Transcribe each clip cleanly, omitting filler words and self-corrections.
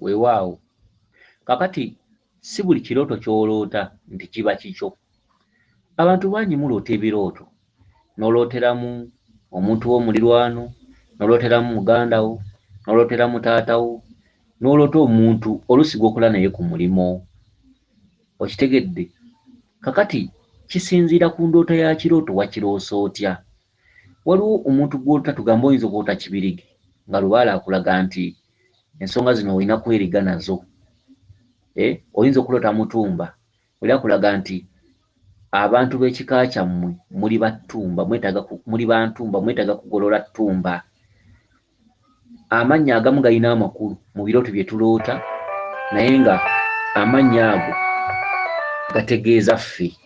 weewaawo. Kakati si buli kirooto ky'oloota nti kiba kikyo. Abantu bangi muloota ebirooto, n'olooteramu omuntu w'omulirwano, n'olooteramu muganda wo, n'olooteramu taata wo, n'oloota omuntu oluusi gw'okola naye ku mulimo. Okitegedde? Kakati kisinziira ku ndoota ya kirooto wakiroosa otya. Waliwo omuntu gw'olota tugamba oyinza okwota kibirigi nga Lubaale akulaga nti ensonga zino olina kweriga nazo. Oyinza okuloota Mutumba oli akulaga nti abantu b'ekika kyammwe muli Battumba, muli Bantumba, mwetaaga kugolola Ttumba. Amannya agamu galina amakulu mu birooto bye tuloota, naye nga amannya ago gategeeza ffe.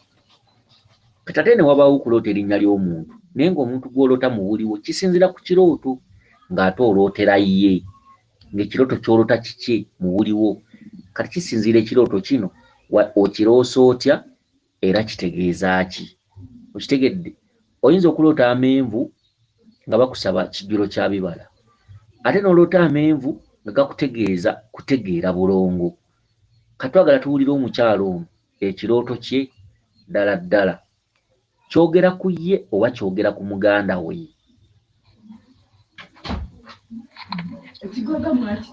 Kati ate ne wabaawo okuloota erinnya ly'omuntu, naye ng'omuntu gw'oloota muwuliwo, kisinziira ku kirooto ng'ate olootera ye, ng'ekirooto ky'oloota kiki muwuliwo. Kati kisinziira ekirooto kino okiroosa otya era kitegeeza ki. Okitegedde? Oyinza okuloota amenvu nga bakusaba kijjulo kya bibala, ate n'oloota amenvu nga gakutegeeza kutegeera bulongo. Kati twagala tuwulire omukyalo ono ekirooto kye ddala ddala kyogera ku ye oba kyogera ku muganda we.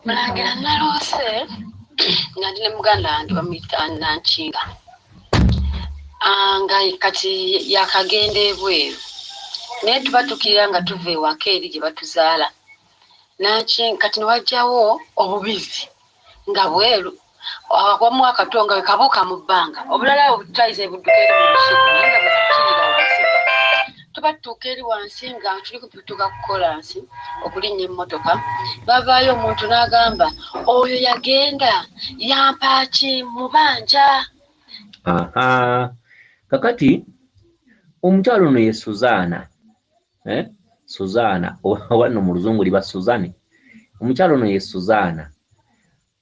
Mulangira naloose nga ndi ne muganda wange bamuyita Nankinga, nga kati yakagenda ebweru, naye tuba tukirira nga tuva ewaka eri gye batuzaala. Kati ne wajjawo obubizi nga bweru, wamu akatonga we kabuuka mu bbanga, obulala obutayize budduka eri mu lusuku, naye nga bwe tukirira wansi. Tuba tutuuka eri wansi nga tuli kutuuka ku kolansi okulinnya emmotoka, bavaayo omuntu n'agamba oyo yagenda yampaaki mubanja. Kakati omukyalo ono ye Suzaana. Suzaana oba nno mu Luzungu liba Suzane. Omukyalo ono ye Suzaana.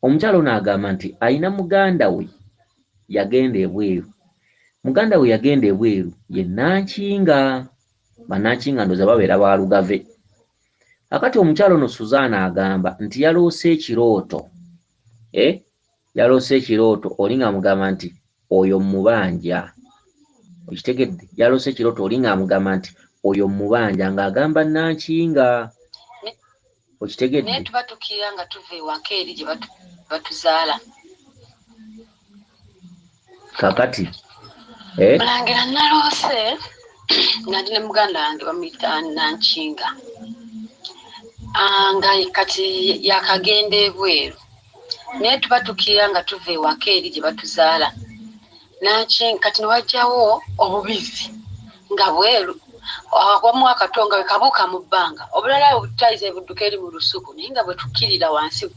Omukyalo ono agamba nti ayina muganda we yagenda ebweru. Muganda we yagenda ebweru ye Nankinga. Bannankinga ndoza babeera ba Lugave. Kakati omukyalo ono Suzaana agamba nti yaloose ekirooto. Yaloose ekirooto oli ng'amugamba nti oyo mubanja. Okitegedde? Yaloose ekirooto oli ng'amugamba nti oyo mubanja ng'agamba Nankinga. Okitegedde? Naye tuba tukirira nga tuva ewaka eri gye batuzaala. Kakati Mulangira naloose nga ndi ne muganda wange bamuyita Nankinga, nga kati yakagenda ebweru, naye tuba tukirira nga tuva ewaka eri gye batuzaala. Kati ne wajjawo obubizi nga bweru, wamu akatonga we kabuuka mu bbanga, obulala obutayize budduka eri mu lusuku, naye nga bwe tukirira wansi.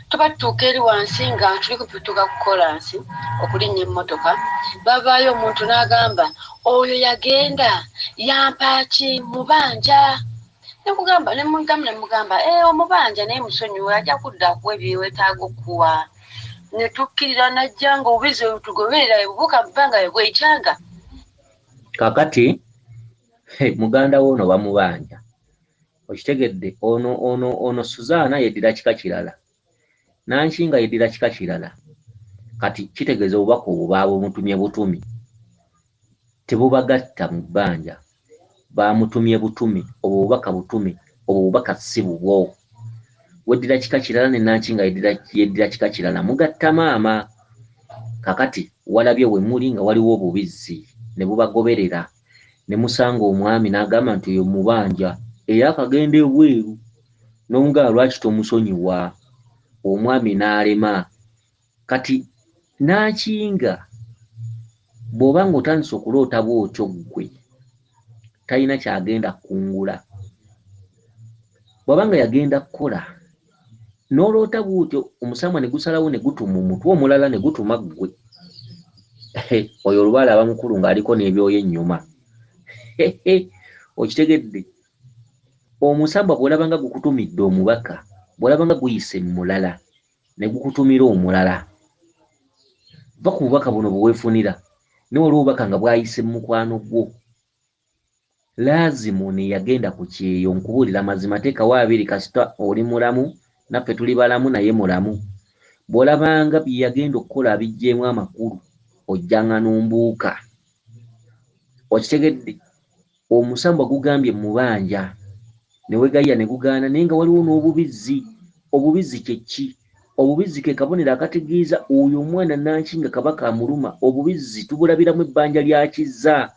Tuba tutuuka eri wansi nga tuli kutuuka ku kolansi okulinnya emmotoka, bavaayo omuntu n'agamba oyo yagenda yampaaki mubanja. Nemugamba omubanja naye musonyiwe, ajja kudda kuwa ebyewetaaga okuwa. Ne tukkirira najja nga obubizi obutugoberera bubuuka mu bbanga we bwejanga. Kakati muganda we ono bamubanja. Okitegedde? Ono Suzaana yeddira kika kirala, Nankinga yeddira kika kirala. Kati kitegeeza obubaka obwo baabumutumye butumi, tebubagatta mu bbanja, bamutumye butumi. Obwo bubaka butumi, obwo bubaka si bubwo. Weddira kika kirala ne Nankinga yeddira kika kirala, mugatta maama. Kakati walabye we muli nga waliwo obubizi ne bubagoberera, ne musanga omwami n'agamba nti oyo mubanja eyakagenda ebweru. N'omugamba lwaki tomusonyiwa? Omwami n'alema. Kati Nankinga bw'oba ng'otandise okuloota bw'otyo ggwe talina kyagenda kungula. Bw'aba nga yagenda kukola n'oloota bw'otyo, omusamwa ne gusalawo ne gutuma omutwe omulala ne gutuma ggwe. Oyo Lubaale aba mukulu ng'aliko n'ebyoya ennyuma. Okitegedde? Omusambwa bw'olaba nga gukutumidde omubaka, bw'olaba nga guyise mulala ne gukutumira omulala, va ku bubaka buno bwe weefunira. Ne waliwo obubaka nga bwayise mu mukwano gwo, laazimu ne yagenda ku kyeyo. Nkubuulira mazima, teekawo abiri kasita oli mulamu, naffe tuli balamu naye mulamu. bw'olabanga bye yagenda okukola abiggyemu amakulu ojjanga n'ombuuka. Okitegedde? Omusambwa gugambye mubanja ne weegayira ne gugaana, naye nga waliwo n'obubizzi. Obubizzi kye ki? Obubizzi ke kabonero akategeeza oyo omwana Nankinga Kabaka amuluma. Obubizzi tubulabiramu ebbanja lya Kizza.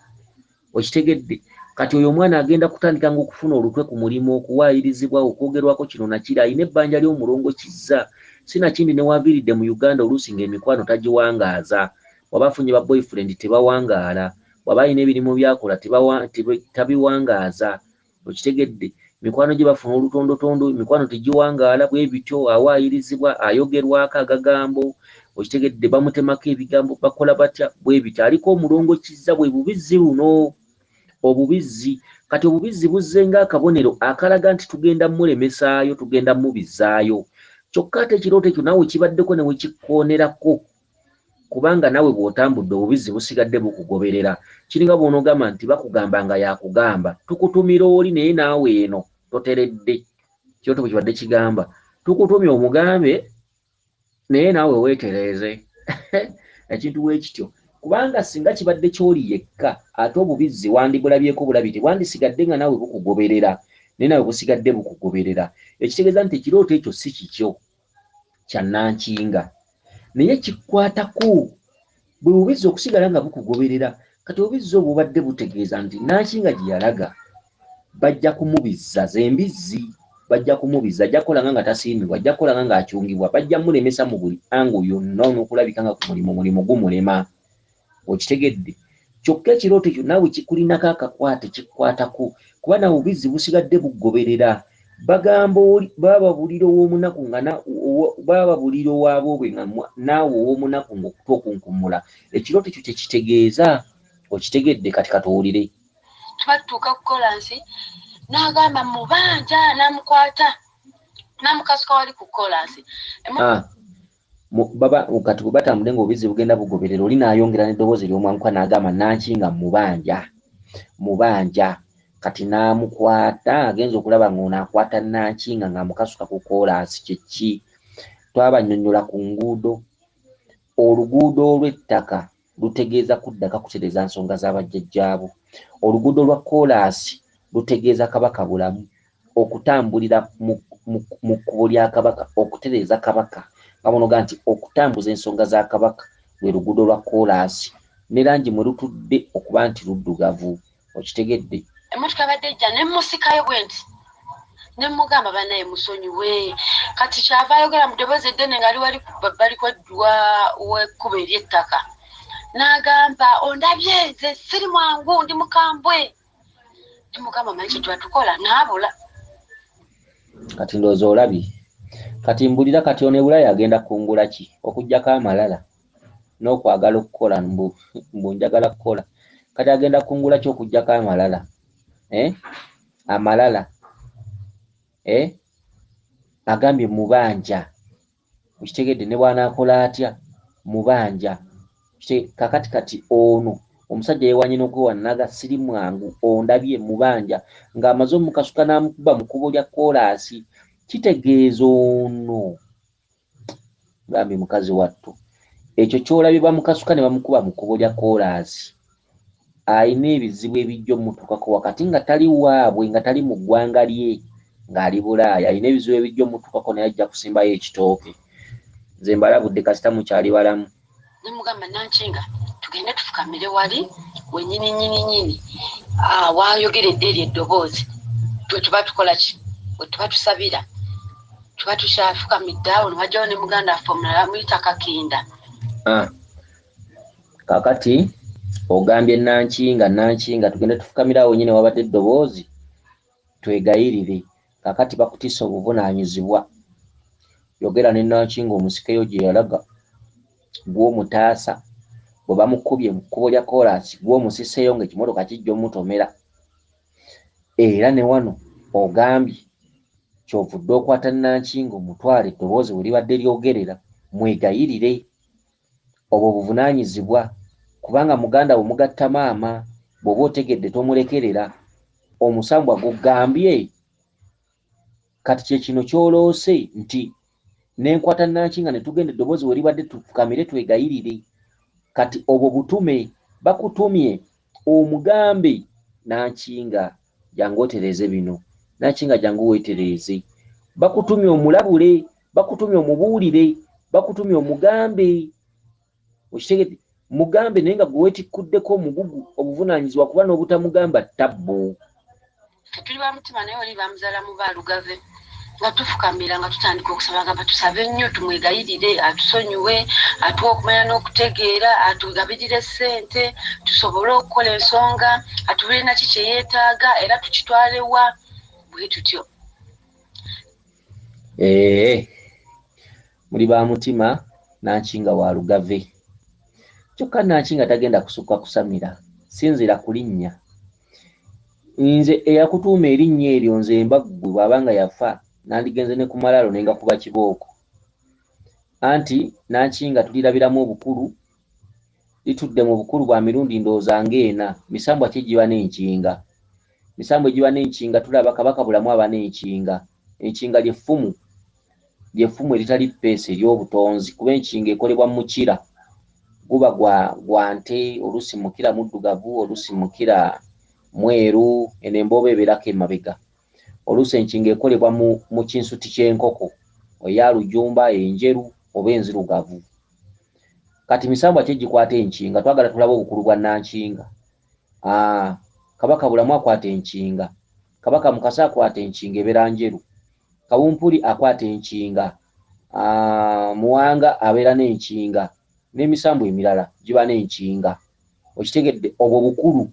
Okitegedde? Kati oyo omwana agenda kutandika ng'okufuna olutwe ku mulimu, okuwaayirizibwa, okwogerwako kino na kiri, ayina ebbanja ly'Omulongo Kizza. Sinakindi ne waviiridde mu Uganda oluusi ng'emikwano tagiwangaaza. Waba afunye ba boyfriend tebawangaala. Waba ayina ebirimu byakola tabiwangaaza. Okitegedde? Mikwano gye bafuna olutondotondo, mikwano tegiwangaala bwe bityo, awaayirizibwa, ayogerwako agagambo. Okitegedde? Bamutemako ebigambo, bakola batya bwe bityo. Aliko Omulongo Kizza, bwe bubizzi buno. Obubizzi kati obubizzi buzze ng'akabonero akalaga nti tugenda mulemesaayo, tugenda mubizzaayo. Kyokka ate ekirooto ekyo naawe kibaddeko ne wekikoonerako, kubanga naawe bw'otambudde obubizzi busigadde bukugoberera. Kiringa bw'onoogamba nti bakugamba nga yakugamba, tukutumira oli naye naawe eno toteredde. Kirooto bwe kibadde kigamba tukutumye omugambe naye naawe weetereeze. Ekintu bwe kityo. Kubanga singa kibadde ky'oli yekka, ate obubizzi wandibulabyeko bulabi, tewandisigadde nga naawe bukugoberera, naye naawe busigadde bukugoberera. Ekitegeeza nti ekirooto ekyo si kikyo kya Nankinga, naye kikwatako bwe bubizzi okusigala nga bukugoberera. Kati obubizzi obwo bubadde butegeeza nti Nankinga gye yalaga bajja kumubizza, zembizzi bajja kumubizza, ajja kukolanga nga tasiimibwa, ajja kukolanga ng'akyungibwa, bajja mulemesa mu buli ango yonna n'okulabika nga ku mulimu gumulema. Okitegedde? Kyokka ekirooto ekyo naawe kikulinako akakwate, kikwatako, kuba naawe obubizzi busigadde bugoberera. Bagamba oli baba buliro w'omunaku nga baba buliro waabwe nga naawe ow'omunaku ng'okuta okunkumula. Ekirooto ekyo kye kitegeeza. Okitegedde? Kati katuwulire. Twatuuka ku kolansi n'agamba mubanja, n'amukwata n'amukasuka wali ku kolansi. Baba kati bwe batambudde ng'obubizzi bugenda bugoberera, oli n'ayongera n'eddoboozi ery'omwanguka n'agamba Nankinga mubanja. Kati n'amukwata, agenza okulaba ng'ono akwata Nankinga ng'amukasuka ku kolansi. Kye ki? Twabannyonnyola ku nguudo. Oluguudo olw'ettaka lutegeeza kuddaka kutereeza nsonga z'abajjajjaabo. Oluguudo lwa kolansi lutegeeza Kabaka bulamu, okutambulira mu kkubo lya Kabaka, okutereeza Kabaka. Bamunoga nti okutambuza ensonga za Kabaka lwe luguudo lwa kolansi, ne langi mwe lutudde okuba nti luddugavu. Okitegedde? Emmotoka badde ejja ne musikayo bwe nti ne mugamba bannaye musonyiwe. Kati kyava ayogera mu ddoboozi eddene nga ali wali babbali w'ekkubo ery'ettaka, n'agamba ondabye nze siri mwangu, ndi mukambwe. Timugamba manyi kye twatukola n'abula. Kati ndowooza olabye. Kati mbulira kati ono Bulaya agenda kungula ki? Okuggyako amalala n'okwagala okukola mbu njagala kukola. Kati agenda kungula ki okuggyako amalala? Amalala agambye mubanja. Okitegedde? Ne bw'anaakola atya mubanja. Kati ono omusajja yeewanye n'okwewannaga siri mwangu, ondabye mubanja, ng'amaze omukasuka n'amukuba mu kkubo lya kolansi. Kitegeeza ono gambye mukazi wattu, ekyo ky'olabye bamukasuka ne bamukuba mu kkubo lya kolansi, ayina ebizibu ebijja omutuukako wakati nga tali waabwe, nga tali mu ggwanga lye, ng'ali Bulaaya. Ayina ebizibu ebijja omutuukako naye ajja kusimbayo ekitooke. Nze mbalabudde kasita mukyali balamu. Ne mugamba Nankinga tugende tufukamire wali wennyini waayogeredde eryo eddoboozi, twe tuba tukola ki? Bwe tuba tusabira tuba tukyafukamidde awo, ne wajjawo ne muganda waffe omulala muyita Kakinda. Kakati ogambye Nankinga tugende tufukamire awo nyine wabadde eddoboozi twegayirire. Kakati bakutisa obuvunaanyizibwa. Yogera ne Nankinga omusikeyo gye yalaga, gw'omutaasa bwe bamukubye mu kkubo lya kolansi, gw'omusiseeyo ng'ekimotoka kijja omutomera. Era ne wano ogambye kyovudde okwata Nankinga omutwala eddoboozi bwe libadde lyogerera, mwegayirire. Obwo buvunaanyizibwa, kubanga muganda we mugatta maama, bw'oba otegedde tomulekerera. Omusambwa gugambye. Kati kye kino ky'oloose nti nenkwata Nankinga ne tugenda eddoboozi we libadde tufukamire twegayirire. Kati obwo butume bakutumye omugambe Nankinga jangu otereeze bino, Nankinga jangu weetereeze. Bakutumye omulabule, bakutumye omubuulire, bakutumye omugambe. Okitegedde? Mugambe naye nga gwe weetikkuddeko omugugu obuvunaanyizibwa kuba n'obutamugamba ttabbo. Tuli ba mutima naye oli bamuzaala mu baalugave nga tufukamira nga tutandika okusaba nga batusabe nnyo tumwegayirire atusonyiwe atuwa okumanya n'okutegeera atugabirire ssente tusobole okukola ensonga atubeere naki kye yeetaaga era tukitwalewa bwe tutyo. Muli ba mutima Nankinga wa lugave. Kyokka Nankinga tagenda kusukka kusamira, sinzira ku linnya. Nze eyakutuuma erinnya eryo nze Mbaggu bw'abanga yafa nandigenze ne ku malaalo nenga kuba kibooko. Anti Nankinga tulirabiramu obukulu, litudde mu bukulu bwa mirundi ndowooza ng'ena. Misambwa ki giba n'enkinga? Misambwa egiba n'enkinga tulaba Kabaka bulamu aba n'enkinga. Enkinga ly'effumu eritali ppeesa ery'obutonzi, kuba enkinga ekolebwa mu mukira. Guba gwa nte, oluusi mukira muddugavu, oluusi mukira mweru, eno embooba ebeerako emabega. Oluusi enkinga ekolebwa mu kinsuti ky'enkoko, eya lujumba, enjeru oba enzirugavu. Kati misambwa ki egikwata enkinga? Twagala tulabe obukulu bwa Nankinga. Kabaka bulamu akwata enkinga, Kabaka Mukasa akwata enkinga ebeera njeru, Kawumpuli akwata enkinga, Muwanga abeera n'enkinga, n'emisambwa emirala giba n'enkinga. Okitegedde? Obwo bukulu.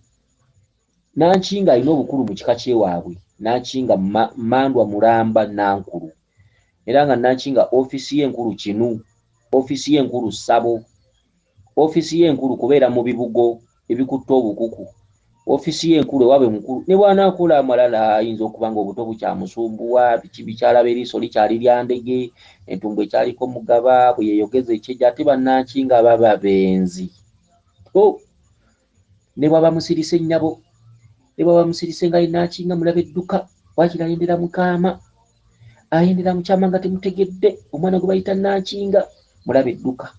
Nankinga alina obukulu mu kika kyewaabwe. Nankinga Mandwa Mulamba Nankulu. Era nga Nankinga ofiisi y'enkulu Kinu, ofiisi y'enkulu Ssabo, ofiisi y'enkulu kubeera mu bibugo ebikutte obukuku, ofiisi y'enkulu ewaabwe mukulu. Ne bw'anaakola amalala ayinza okuba nga obuto bukyamusumbuwa, biki bikyalaba eriiso likyali lya ndege, entumbu ekyaliko mugaba, bwe yeeyogeza ekyejja, ate bannankinga baba benzi. Ne bw'aba musirise nnyabo, ne bw'aba musirise nga Nankinga mulaba edduka, waakiri ayendera mukaama, ayendera mukyama nga temutegedde, omwana gwe bayita Nankinga mulaba edduka.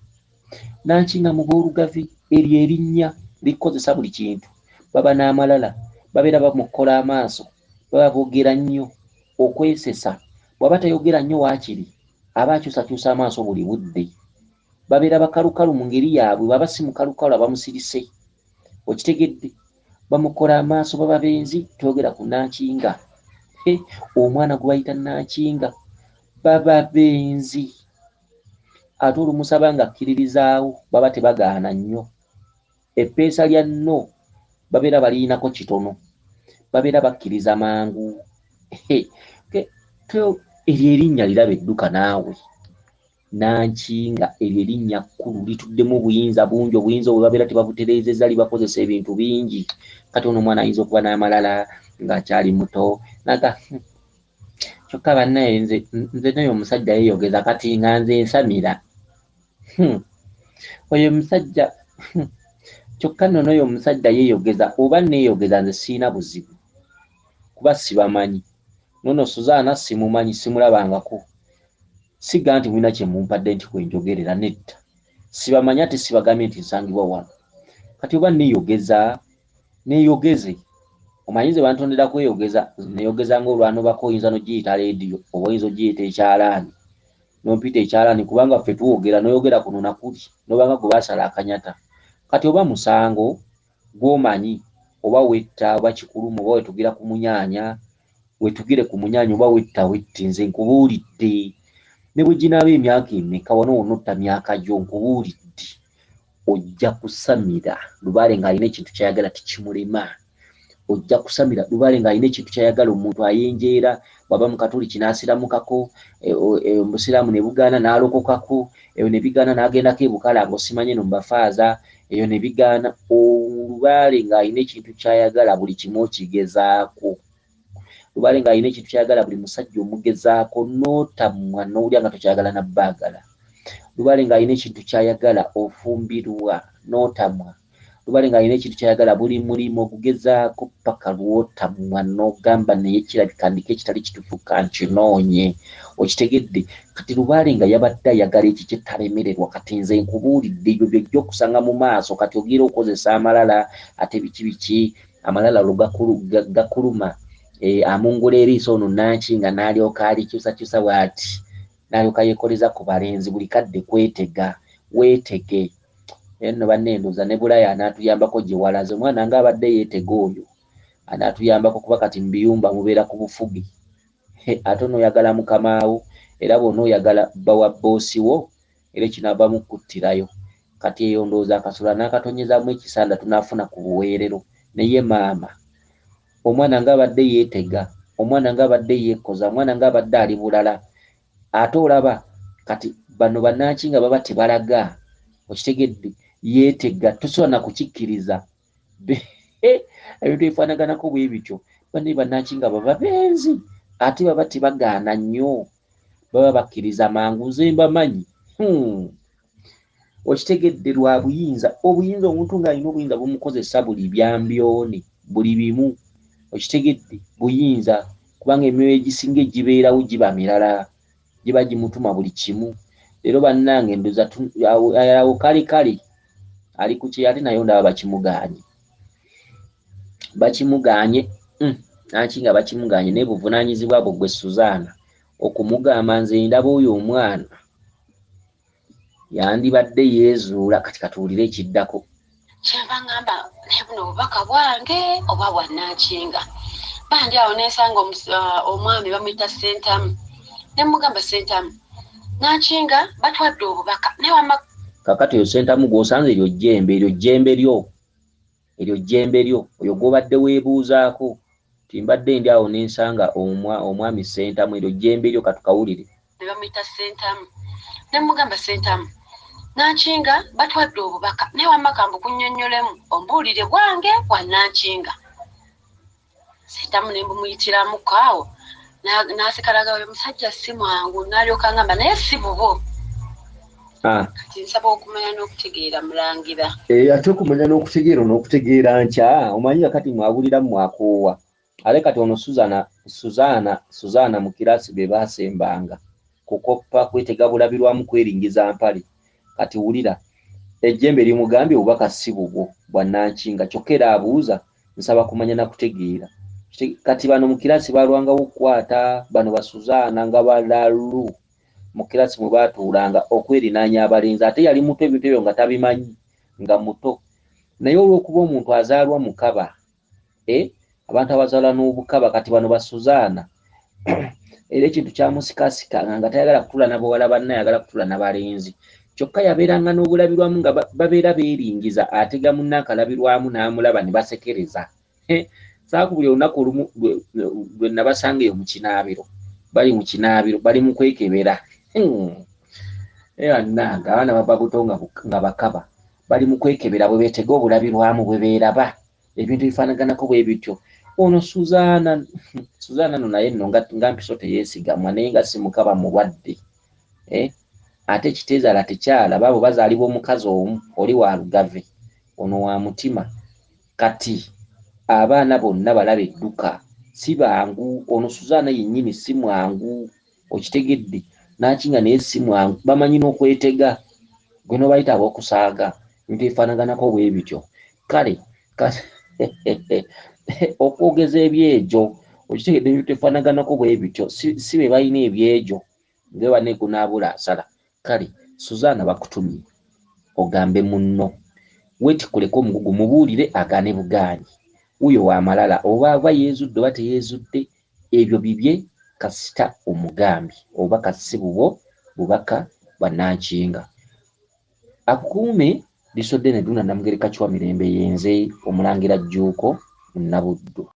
Nankinga mu b'olugavi eryo erinnya likozesa buli kintu. Baba n'amalala, babeera bamukola amaaso, baba boogera nnyo, okwesesa. Bw'aba tayogera nnyo waakiri aba akyusakyusa amaaso buli budde. Babeera bakalukalu mu ngeri yaabwe, baba si mukalukalu aba musirise. Okitegedde? Bamukola amaaso, baba benzi. Twogera ku Nankinga. Omwana gwe bayita Nankinga baba benzi. Ate olumusaba nga akkiririzaawo baba tebagaana nnyo. Eppeesa lya nno babeera baliinako kitono, babeera bakkiriza mangu. Eryo erinnya liraba edduka naawe. Nankinga eryo erinnya kkulu, lituddemu obuyinza bungi. Obuyinza obwo babeera tebabutereezezza, libakozesa ebintu bingi. Kati ono omwana ayinza okuba n'amalala ng'akyali muto naga kyokka bannaye nze n'oyo omusajja yeeyogeza kati nga nze nsamira. Oyo omusajja kyokka nno n'oyo omusajja yeeyogeza oba neeyogeza nze siina buzibu kuba sibamanyi. Nono Suzaana simumanyi, simulabangako. Siga nti mulina kye mumpadde nti kwenjogerera, nedda. Sibamanyi ate sibagambye nti nsangibwa wano. Kati oba neeyogeza, neeyogeze. Omanyi nze bantondera kweyogeza, neeyogeza ng'olwanobako oyinza n'ogiyita leediyo oba oyinza ogiyita ekyalaani. N'ompita ekyalaani kubanga ffe tuwogera n'oyogera kuno na kuli, n'obanga gwe baasala akanyata. Kati oba musango gw'omanyi oba wetta oba kikulumu oba wetugira ku munyaanya, wetugire ku munyaanya oba wetta nze nkubuulidde. Ne bwe ginaaba emyaka emeka wano onotta myaka gyo nkubuulidde. Ojja kusamira lubaale ng'alina ekintu kyayagala tikimulema. Ojja kusamira lubaale ng'alina ekintu kyayagala. Omuntu ayenjeera, bw'aba mu Katoliki n'asiramukako, Omusiraamu ne bugaana n'alokokako, eyo ne bigaana n'agendako ebukala ng'osimanye no mubafaaza, eyo ne bigaana. Olubaale ng'alina ekintu kyayagala buli kimu okigezaako. Lubaale ng'alina ekintu kyayagala buli musajja omugezaako n'otamwa n'owulira nga tokyayagala nabbaagala. Lubaale ng'alina ekintu kyayagala ofumbirwa n'otamwa. Lubaale ng'alina ekintu kyayagala buli mulimu okugezaako paka lw'otamwa n'ogamba naye kirabika ndiko ekitali kituufu kankinoonye, okitegedde. Kati Lubaale nga yabadde ayagala ekyo kyetalemererwa, kati nze nkubuulidde ebyo byojja okusanga mu maaso, kati ogira okozesa amalala, ate biki amalala gakuluma, amungola eriiso ono Nankinga n'alyoka alikyusakyusa bw'ati, n'alyoka yeekoleza ku balenzi, buli kadde kwetega, weetege. Nno bannendoza ne Bulaya anaatuyambako gye walaze, omwana ng'abadde yeetega oyo anaatuyambako kuba kati mu biyumba mubeera ku bufugi. Ate onooyagala mukamaawo era bw'onooyagala bawa boosiwo era ekinaaba mukuttirayo. Kati eyo ndowooza akasula n'akatonyezaamu ekisanda tunaafuna ku buweerero. Naye maama, omwana ng'abadde yeetega, omwana ng'abadde yeekoza, omwana ng'abadde ali bulala, ate olaba kati bano bannankinga baba tebalaga, okitegedde, yeetega tosobola na kukikkiriza. Ebintu ebifaanaganako bwe bityo banne bannankinga baba benzi, ate baba tebagaana nnyo, baba bakkiriza mangu. Nze mbamanyi, okitegedde, lwa buyinza. Obuyinza, omuntu ng'alina obuyinza bumukozesa buli byambyone, buli bimu, okitegedde, buyinza. Kubanga emyoyo egisinga egibeerawo giba mirala, giba gimutuma buli kimu. Leero bannange ndoza awo kale ali ku kye, ate nayo ndaba bakimuganye Nankinga bakimuganye, naye buvunaanyizibwa bwo gwe Suzaana okumugamba nze ndaba oyo omwana yandibadde yeezuula. Kati katuwulire ekiddako. Kyenva ngamba naye buno obubaka bwange oba bwa Nankinga. Bandi awo nensanga omwami bamuyita Ssentamu, ne mugamba Ssentamu, Nankinga batwadde obubaka naye wama. Kakati eyo Ssentamu gw'osanze eryo jjembe lyo, oyo gw'obadde weebuuzaako. Timbadde ndi awo nensanga omwami Ssentamu, eryo jjembe lyo. Katukawulire. Ne bamuyita Ssentamu, ne mugamba Ssentamu, Nankinga batwadde obubaka naye wamma kambu kunnyonnyolemu ombuulire bwange bwa Nankinga. Ssentamu ne mbumuyitiramu kaawo n'asekalaga oyo musajja si mwangu, n'alyoka ngamba naye si bubo. Kati nsaba okumanya n'okutegeera Mulangira. Ate okumanya n'okutegeera n'okutegeera nkya, omanyi kati mwabulira mwakoowa. Ale kati ono Suzaana mu kiraasi be baasembanga kukoppa, kwetega bulabirwamu, kweringiza mpale. Kati wulira, ejjembe limugambye obubaka si bubwo bwa Nankinga, kyokka era abuuza, nsaba kumanya na kutegeera. Kati bano mu kiraasi balwangawo okukwata, bano ba Suzaana nga balalu mu kiraasi mwe baatuulanga okwerinaanya abalenzi. Ate yali muto, ebintu ebyo nga tabimanyi, nga muto. Naye olw'okuba omuntu azaalwa mukaba, abantu abazaala n'obukaba, kati bano ba Suzaana era ekintu kyamusikasikanga nga tayagala kutuula na bawala banne, ayagala kutuula na balenzi. Kyokka yabeeranga n'obulabirwamu nga babeera beeringiza, atega munne akalabirwamu n'amulaba ne basekereza. Saakubira olunaku olumu lwe nabasanga eyo mu kinaabiro, bali mu kwekebera. Bannange abaana baba buto nga bakaba, bali mu kwekebera bwe beetega obulabirwamu, bwe beeraba ebintu ebifaanaganako bwe bityo. Ono Suzaana no naye nno nga mpiso teyeesigamwa, naye nga si mukaba mulwadde. Ate ekiteezaala tekyalaba, abo bazaalibwa omukazi omu, oli wa lugave, ono wa mutima. Kati abaana bonna balaba edduka, si bangu. Ono Suzaana yennyini si mwangu, okitegedde. Nankinga naye si mwangu, bamanyi n'okwetega, gwe n'obayita ab'okusaaga, ebintu ebifaanaganako bwe bityo. Kale okwogeza ebyejo, okitegedde, ebintu ebifaanaganako bwe bityo, si be balina ebyejo nge banne gunaabula asala. Kale Suzaana bakutumye ogambe munno, weetikuleko omugugu, mubuulire agaane bugaanyi. Wuyo wa malala, oba aba yeezudde oba teyeezudde, ebyo bibye kasita omugambi. Obubaka si bubwo, bubaka bwa Nankinga. Akukuume lisodde ne duna Namugereka Kiwa Mirembe, yenze Omulangira Jjuuko Nabuddu.